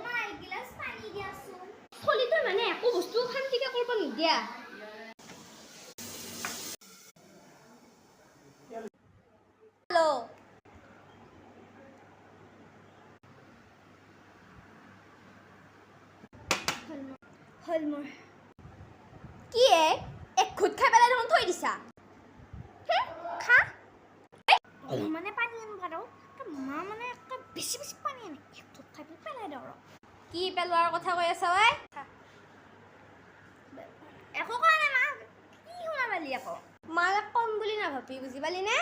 মা এগিলাস পানী দিয়াচোন চলিটো মানে একো বস্তু শান্তিকে কৰিব নিদিয়া হেল্ল' হল মোৰ কি এক ঘুট খাই পেলাই দেখোন থৈ দিছা খা মানে পানী আনিব আৰু মা মানে একটা বেছি বেছি পানী আনে এক ধপ খাই পেলাই দিওঁ আৰু কি পেলোৱাৰ কথা কৈ আছা ঐ একো কোৱা নাই মা কি শুনা পালি আকৌ মালে কম বুলি নাভাবি বুজি পালি নে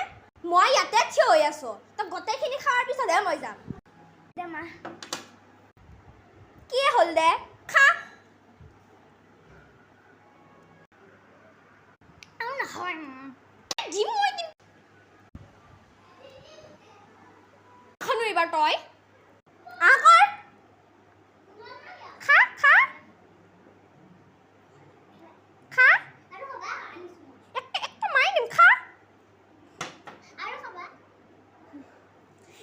মই ইয়াতে থিয় হৈ আছো তই গোটেইখিনি খোৱাৰ পিছতহে মই যাম দে মা কি হ'ল দে খা আৰু নহয় দিম মই দিম খানো এইবাৰ তই আকৰ খা খা খা আৰু খাবা আনিছোঁ একটা মাই দিম খা আৰু খাবা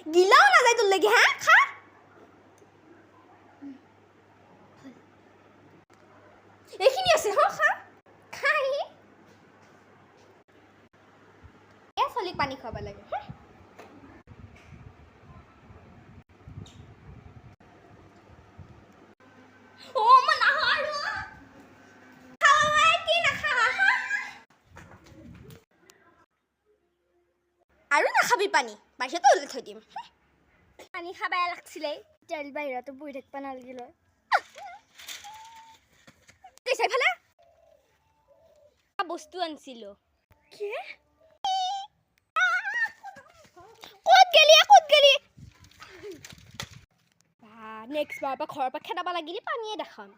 গিলাও নাযায় তোৰ লাগি হা খা এইখিনি আছে হ খা খাই চলিক পানী খুৱাব লাগে ও মই নাহাৰো খাওয়াই কি নাখাৱা আৰু নাখাবি পানী বাহিৰতে ওলাই থৈ দিম পানী খাবাই লাগছিলে তেল বাহিৰতো বহি থাকিব নালাগিল চাইফালে বস্তু আনিছিলো কি ক'ত গেলি নেক্সট বাৰ পৰা ঘৰৰ পৰা খেদাব লাগিলে পানীয়ে দেখাম